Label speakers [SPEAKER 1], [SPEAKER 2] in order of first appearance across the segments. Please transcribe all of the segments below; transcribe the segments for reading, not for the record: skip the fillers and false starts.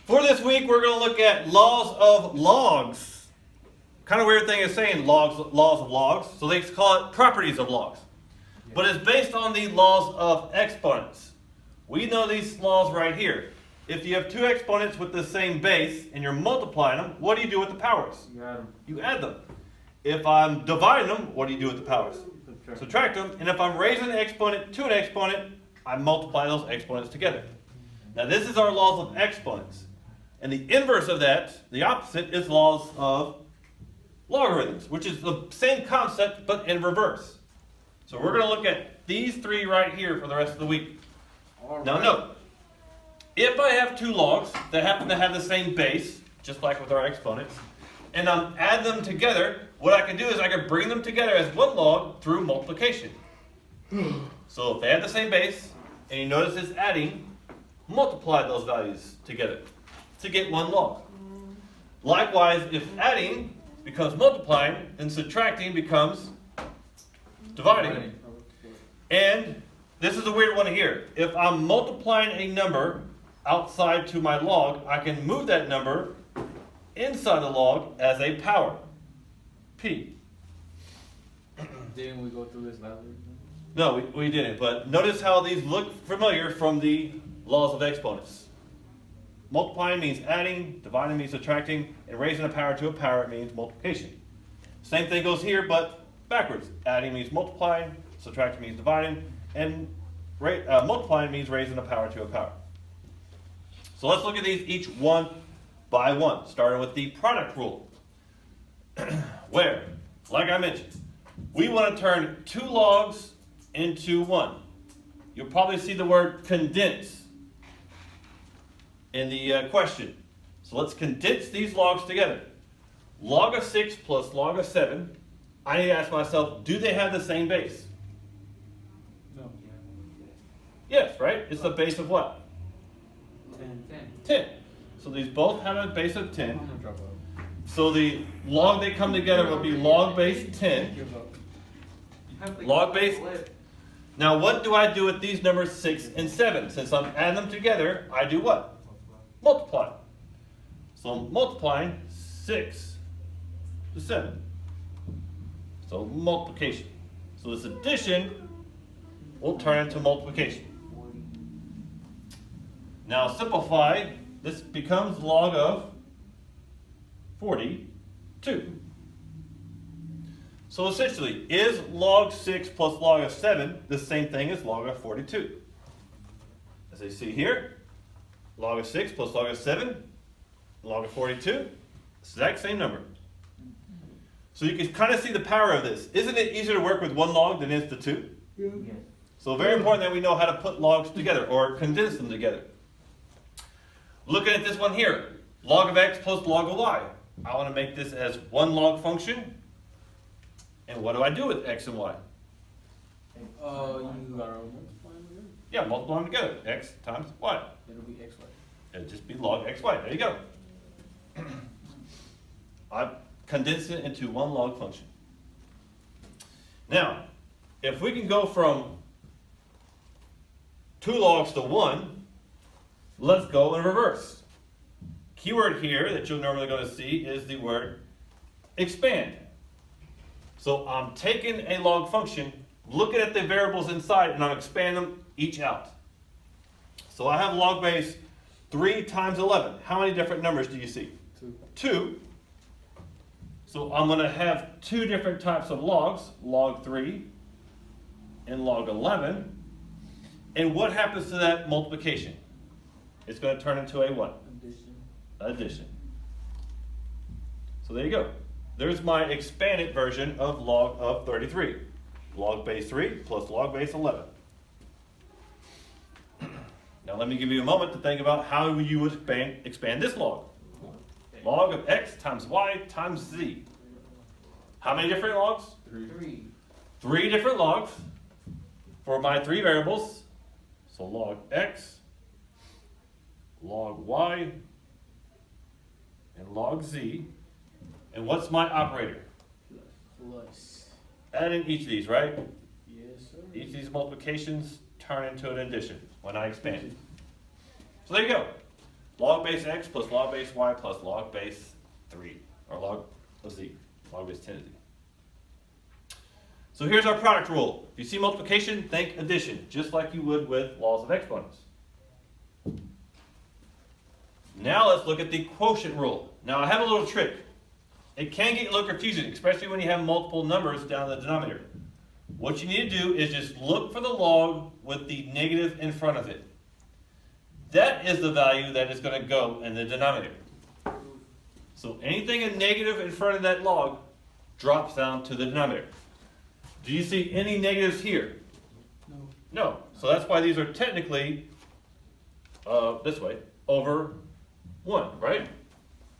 [SPEAKER 1] For this week, we're going to look at laws of logs. Kind of weird thing is saying laws of logs, so they call it properties of logs. But it's based on the laws of exponents. We know these laws right here. If you have two exponents with the same base and you're multiplying them, what do you do with the powers? You add them. If I'm dividing them, what do you do with the powers? Subtract them. And if I'm raising an exponent to an exponent, I multiply those exponents together. Now this is our laws of exponents. And the inverse of that, the opposite, is laws of logarithms, which is the same concept but in reverse. So we're going to look at these three right here for the rest of the week. Now note, if I have two logs that happen to have the same base, just like with our exponents, and I add them together, what I can do is I can bring them together as one log through multiplication. So if they have the same base, and you notice it's adding, multiply those values together to get one log. Likewise, if adding becomes multiplying, then subtracting becomes dividing. And this is a weird one here. If I'm multiplying a number outside to my log, I can move that number inside the log as a power, P.
[SPEAKER 2] Didn't we go through this last week?
[SPEAKER 1] No, we didn't, but notice how these look familiar from the laws of exponents. Multiplying means adding, dividing means subtracting, and raising a power to a power means multiplication. Same thing goes here, but backwards. Adding means multiplying, subtracting means dividing, and multiplying means raising a power to a power. So let's look at these each one by one, starting with the product rule. Where, like I mentioned, we want to turn two logs into one. You'll probably see the word condense in the question. So let's condense these logs together. Log of 6 plus log of 7. I need to ask myself, do they have the same base?
[SPEAKER 2] No.
[SPEAKER 1] Yes, right? It's the base of what? 10. So these both have a base of 10. So the log they come together will be log base 10. Log base. Now what do I do with these numbers 6 and 7? Since I'm adding them together, I do what? Multiply. So I'm multiplying 6 to 7. So multiplication. So this addition will turn into multiplication. Now simplify, this becomes log of 42. So essentially, is log 6 plus log of 7 the same thing as log of 42? As you see here, log of 6 plus log of 7, log of 42, exact same number. So you can kind of see the power of this. Isn't it easier to work with one log than it is the two?
[SPEAKER 3] Yes.
[SPEAKER 1] So very important that we know how to put logs together or condense them together. Looking at this one here, log of x plus log of y. I want to make this as one log function. And what do I do with x and y?
[SPEAKER 2] You gotta multiply them together.
[SPEAKER 1] Yeah, multiply them together. X times y.
[SPEAKER 2] It'll be xy.
[SPEAKER 1] It'll just be log xy. There you go. I've condensed it into one log function. Now, if we can go from 2 logs to 1, let's go in reverse. Keyword here that you're normally going to see is the word expand. So I'm taking a log function, looking at the variables inside, and I'm expanding them each out. So I have log base 3 times 11. How many different numbers do you see? 2. So I'm going to have 2 different types of logs, log 3 and log 11. And what happens to that multiplication? It's going to turn into a what? Addition. So there you go. There's my expanded version of log of 33. Log base 3 plus log base 11. Now let me give you a moment to think about how you would expand this log. Log of x times y times z. How many different logs?
[SPEAKER 2] 3.
[SPEAKER 1] 3 different logs for my 3 variables. So log x, log y, and log z. And what's my operator?
[SPEAKER 2] Plus.
[SPEAKER 1] Add in each of these, right?
[SPEAKER 2] Yes, sir.
[SPEAKER 1] Each of these multiplications turn into an addition when I expand it. So there you go. Log base x plus log base y plus log base 3, or log of z, log base 10 of z. So here's our product rule. If you see multiplication, think addition, just like you would with laws of exponents. Now let's look at the quotient rule. Now I have a little trick. It can get a little confusing, especially when you have multiple numbers down in the denominator. What you need to do is just look for the log with the negative in front of it. That is the value that is going to go in the denominator. So anything a negative in front of that log drops down to the denominator. Do you see any negatives here?
[SPEAKER 2] No.
[SPEAKER 1] No. So that's why these are technically this way, over 1, right?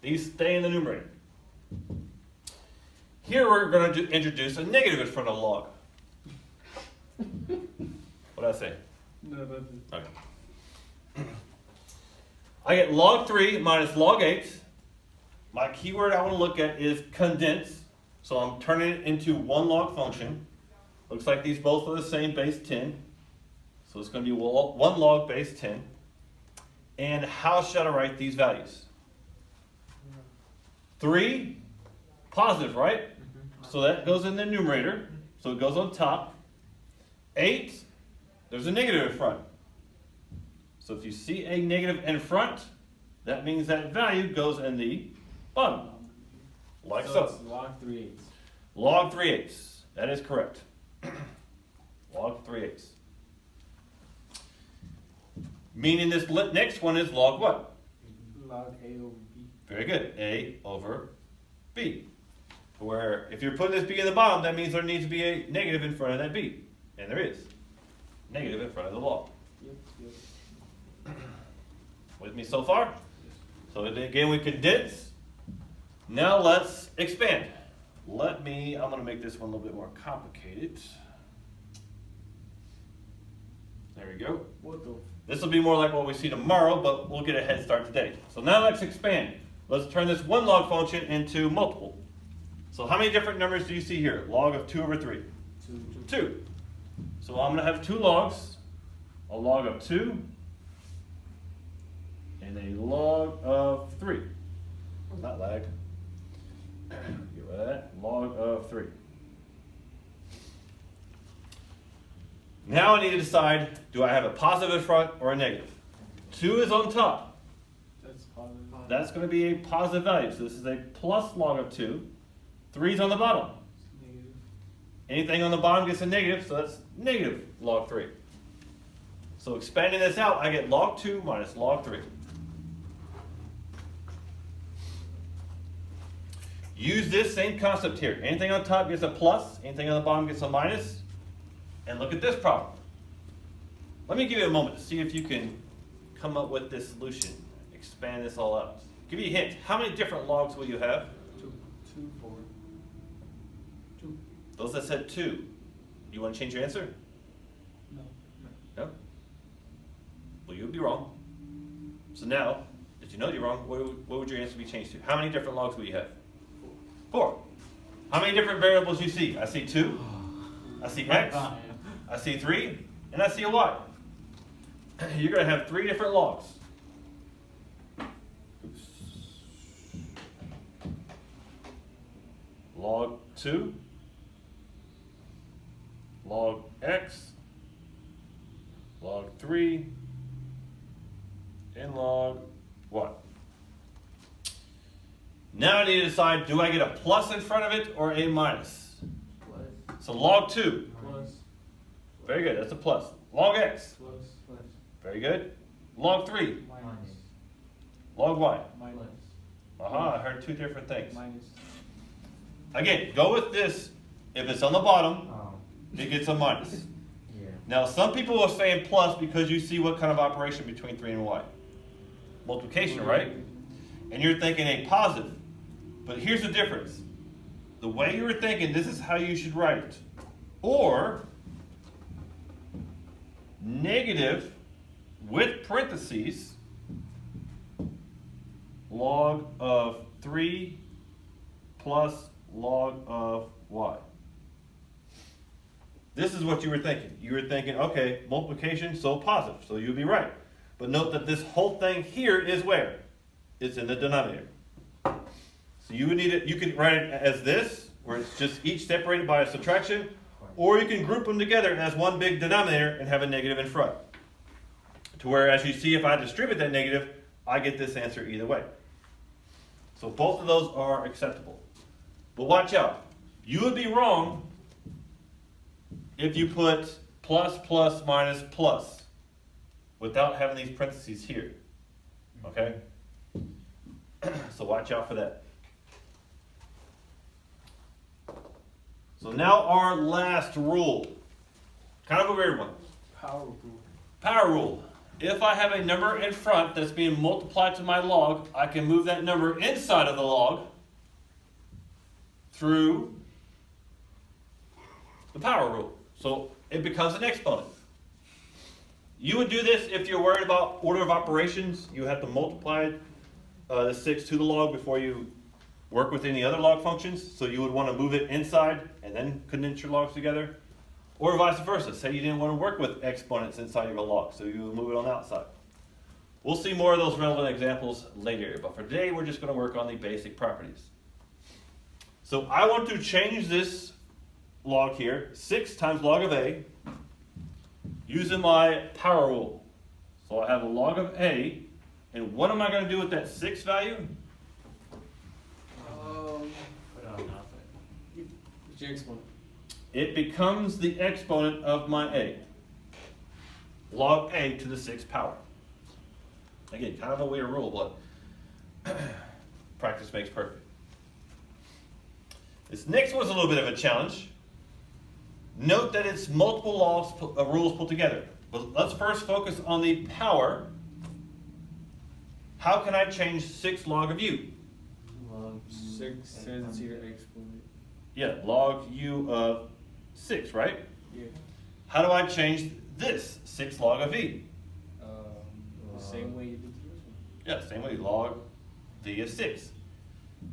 [SPEAKER 1] These stay in the numerator. Here we're going to introduce a negative in front of the log. What did I say?
[SPEAKER 2] No, that's it.
[SPEAKER 1] Okay. I get log 3 minus log 8. My keyword I want to look at is condense. So I'm turning it into one log function. Looks like these both are the same, base 10. So it's going to be one log base 10. And how should I write these values? 3, positive, right? So that goes in the numerator. So it goes on top. 8, there's a negative in front. So if you see a negative in front, that means that value goes in the bottom. Like so.
[SPEAKER 2] It's log 3/8.
[SPEAKER 1] Log 3/8. That is correct. Log 3/8. Meaning this next one is log what?
[SPEAKER 2] Log A over B.
[SPEAKER 1] Very good. A over B. Where if you're putting this B in the bottom, that means there needs to be a negative in front of that B. And there is. Negative in front of the log.
[SPEAKER 2] Yep.
[SPEAKER 1] With me so far? So again, we condense. Now let's expand. I'm going to make this one a little bit more complicated. There we go.
[SPEAKER 2] What the?
[SPEAKER 1] This will be more like what we see tomorrow, but we'll get a head start today. So now let's expand. Let's turn this one log function into multiple. So how many different numbers do you see here? Log of 2 over 3. 2. So I'm going to have 2 logs. A log of 2 and a log of 3. Not lag. Get rid of that. Log of 3. Now I need to decide, do I have a positive in front or a negative? 2 is on top.
[SPEAKER 2] That's positive.
[SPEAKER 1] That's going to be a positive value. So this is a plus log of 2. 3 is on the bottom.
[SPEAKER 2] Negative.
[SPEAKER 1] Anything on the bottom gets a negative, so that's negative log 3. So expanding this out, I get log 2 minus log 3. Use this same concept here. Anything on top gets a plus, anything on the bottom gets a minus. And look at this problem. Let me give you a moment to see if you can come up with this solution. Expand this all out. Give you a hint. How many different logs will you have?
[SPEAKER 2] 2, 4. 2.
[SPEAKER 1] Those that said 2. You want to change your answer?
[SPEAKER 2] No.
[SPEAKER 1] No? Well, you would be wrong. So now, that you know you're wrong, what would your answer be changed to? How many different logs will you have? 4. How many different variables you see? I see 2. I see x. I see 3. And I see a y. You're going to have 3 different logs. Oops. Log 2. Log x. Log 3. And log what? Now I need to decide, do I get a plus in front of it or a minus?
[SPEAKER 2] Plus.
[SPEAKER 1] So log 2.
[SPEAKER 2] Plus.
[SPEAKER 1] Very good, that's a plus. Log x.
[SPEAKER 2] Plus.
[SPEAKER 1] Very good. Log 3.
[SPEAKER 2] Minus.
[SPEAKER 1] Log y.
[SPEAKER 2] Minus.
[SPEAKER 1] Aha, I heard 2 different things.
[SPEAKER 2] Minus.
[SPEAKER 1] Again, go with this. If it's on the bottom, it gets a minus. Now, some people are saying plus because you see what kind of operation between 3 and y. Multiplication, right? And you're thinking a positive. But here's the difference. The way you were thinking, this is how you should write it. Or negative with parentheses log of 3 plus log of y. This is what you were thinking. You were thinking, okay, multiplication, so positive, so you'll be right. But note that this whole thing here is where? It's in the denominator. So you would need it, you can write it as this, where it's just each separated by a subtraction, or you can group them together as one big denominator and have a negative in front. To where, as you see, if I distribute that negative, I get this answer either way. So both of those are acceptable. But watch out. You would be wrong if you put plus, plus, minus, plus without having these parentheses here. Okay? So watch out for that. So now our last rule. Kind of a weird one.
[SPEAKER 2] Power rule.
[SPEAKER 1] Power rule. If I have a number in front that's being multiplied to my log, I can move that number inside of the log through the power rule. So it becomes an exponent. You would do this if you're worried about order of operations. You have to multiply the 6 to the log before you work with any other log functions. So you would want to move it inside and then condense your logs together. Or vice versa. Say you didn't want to work with exponents inside of a log, so you would move it on the outside. We'll see more of those relevant examples later, but for today we're just going to work on the basic properties. So I want to change this log here, 6 times log of A, using my power rule. So I have a log of A, and what am I going to do with that 6 value?
[SPEAKER 2] Put on nothing. What's your exponent?
[SPEAKER 1] It becomes the exponent of my A. Log A to the 6th power. Again, kind of a weird rule, but practice makes perfect. This next one's a little bit of a challenge. Note that it's multiple rules put together. But let's first focus on the power. How can I change 6 log of U?
[SPEAKER 2] Log 6 says here exponent.
[SPEAKER 1] Yeah, log U of 6, right?
[SPEAKER 2] Yeah.
[SPEAKER 1] How do I change this 6 log of V?
[SPEAKER 2] The same way you did the first one.
[SPEAKER 1] Yeah, same way, log V is 6.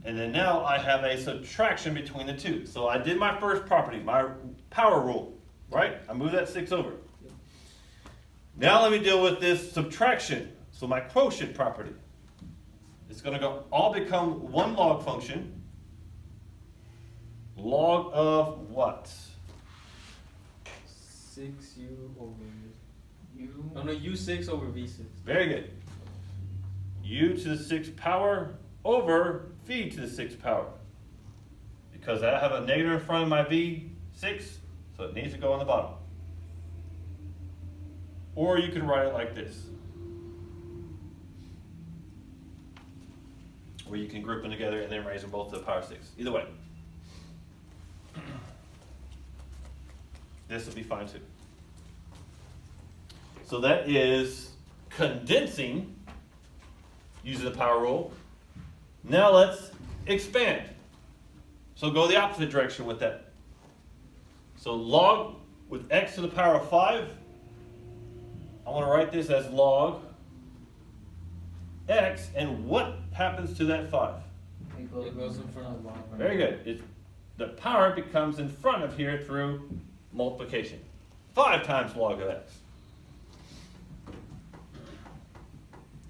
[SPEAKER 1] And then now I have a subtraction between the two. So I did my first property, my power rule, right? I moved that 6 over.
[SPEAKER 2] Yep.
[SPEAKER 1] Now let me deal with this subtraction. So my quotient property. It's going to all become one log function. Log of what?
[SPEAKER 2] 6U over U. No, U6 over V6.
[SPEAKER 1] Very good. U to the 6th power over V to the 6th power. Because I have a negative in front of my V6, so it needs to go on the bottom. Or you can write it like this. Or you can group them together and then raise them both to the power 6. Either way. This will be fine too. So that is condensing using the power rule. Now let's expand. So go the opposite direction with that. So log with x to the power of 5. I want to write this as log x, and what happens to that 5?
[SPEAKER 2] It goes in front of the log.
[SPEAKER 1] Very good. The power becomes in front of here through multiplication. 5 times log of x.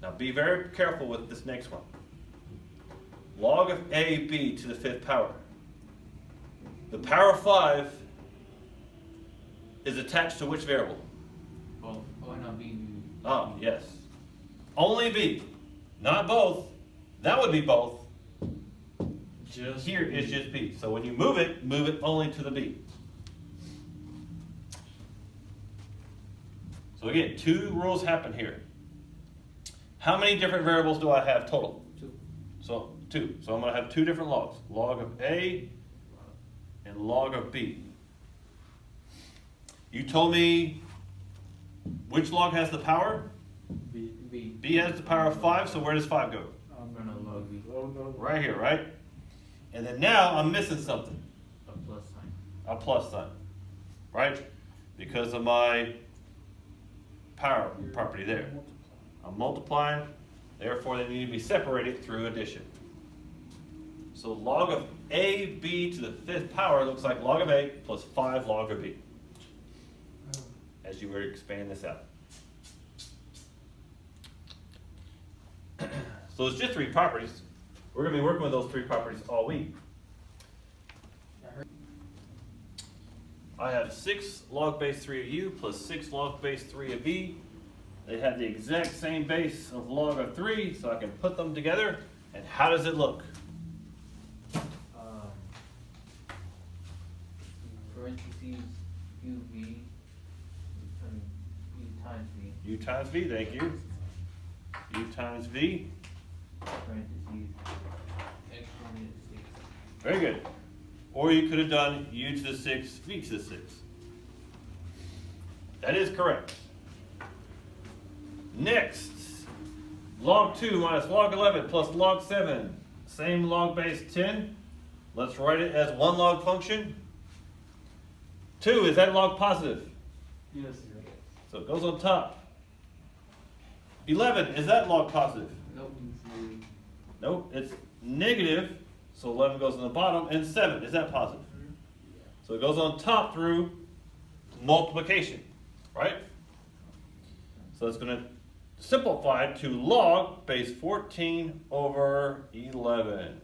[SPEAKER 1] Now be very careful with this next one. Log of AB to the 5th power. The power of 5 is attached to which variable?
[SPEAKER 2] Both. Oh, not B.
[SPEAKER 1] Oh, yes. Only B. Not both. That would be both.
[SPEAKER 2] Just
[SPEAKER 1] Here is just B. So when you move it only to the B. So again, 2 rules happen here. How many different variables do I have total?
[SPEAKER 2] 2.
[SPEAKER 1] So 2. So I'm going to have 2 different logs. Log of A and log of B. You told me which log has the power?
[SPEAKER 2] B.
[SPEAKER 1] B has the power of 5, so where does 5 go?
[SPEAKER 2] I'm gonna log B.
[SPEAKER 1] Right here, right? And then now I'm missing something.
[SPEAKER 2] A plus sign.
[SPEAKER 1] A plus sign. Right? Because of my power property there. I'm multiplying, therefore they need to be separated through addition. So log of AB to the 5th power looks like log of A plus 5 log of B. As you were to expand this out. So it's just 3 properties. We're going to be working with those 3 properties all week. I have 6 log base 3 of u plus 6 log base 3 of v. They have the exact same base of log of 3, so I can put them together. And how does it look?
[SPEAKER 2] Parentheses uv, u times v.
[SPEAKER 1] U times v, thank you. U times v.
[SPEAKER 2] Parentheses exponent 6.
[SPEAKER 1] Very good. Or you could have done u to the 6, v to the 6. That is correct. Next, log 2 minus log 11 plus log 7. Same log base 10. Let's write it as one log function. 2, is that log positive?
[SPEAKER 2] Yes.
[SPEAKER 1] So it goes on top. 11, is that log positive?
[SPEAKER 2] Nope.
[SPEAKER 1] Nope, it's negative. So 11 goes on the bottom. And 7, is that positive? So it goes on top through multiplication, right? So it's going to simplify to log base 14 over 11.